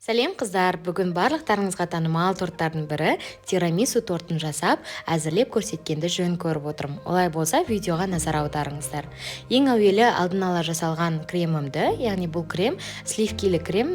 Сәлем қыздар, бүгін барлықтарыңызға танымал торттардың бірі тирамису тортын жасап, әзірлеп көрсеткенді жөн көріп отырмын. Олай болса, видеоға назар аударыңыздар. Ең әуелі алдын ала жасалған кремімді, яғни бұл крем сливкилі крем,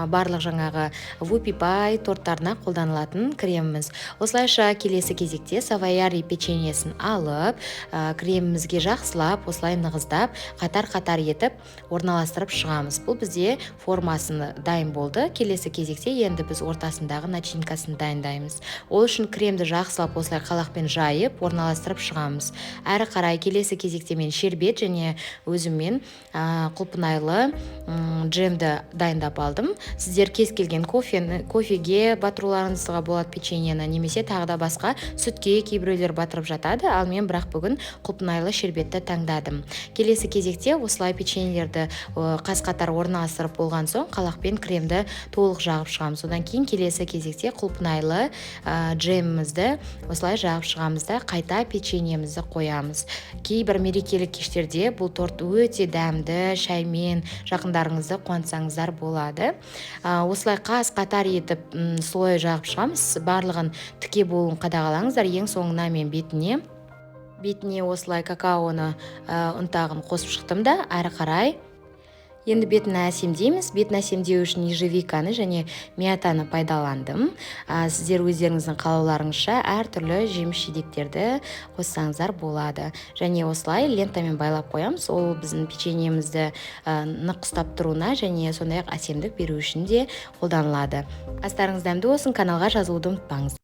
барлық жаңағы вупи пай торттарына қолданылатын креміміз. Осылайша келесі кезекте савояри печеньесін алып, кремімізге жақсылап, осылай нығыздап, қатар-қатар етіп орналастырып шығамыз. Бұл бізде формасыны дайын болды. Келесі кезекте енді біз ортасындағы начинкасын дайындаймыз. Ол үшін кремді жақсылап осылай қалақпен жайып, орналастырып шығамыз. Әрі қарай келесі кезекте мен шербет және өзіммен құлпынайлы джемді дайындап алдым. Сіздер кез келген кофеге батыруларыңызға болады, печеньені, немесе тағы да басқа сүтке кейбіреулер батырып жатады, ал мен бірақ бүгін құлпынайлы шербетті таңдадым. Келесі кезекте осылай печеньелерді қаз-қатар орналастырып болған соң қалақпен кремді толық жағып шығамыз. Содан кейін келесі кезекте құлпынайлы джемімізді осылай жағып шығамыз да қайта печеньемізді қоямыз. Кейбір мерекелік кештерде бұл торт өте дәмді, шаймен жақындарыңызды қуантсаңыздар болады. Осылай қаз-қатар етіп солай жағып шығамыз. Барлығын тіке болуын қадағалаңыздар. Ең соңына мен бетіне осылай какаоны ұнтағын қосып шықтым да, әрі қарай енді бетін әсемдейміз. Бетін әсемдеу үшін ежевиканы және мятаны пайдаландым. Сіздер өздеріңіздің қалауларыңызша әртүрлі жеміс-жидектерді қоссаңыздар болады. Және осылай лентамен байлап қоямыз. Ол біздің печеньемізді нық ұстап тұруына және сондай-ақ әсемдік беру үшін де қолданылады. Астарыңыз дәмді болсын, каналға жазылуды ұмытпаңыз.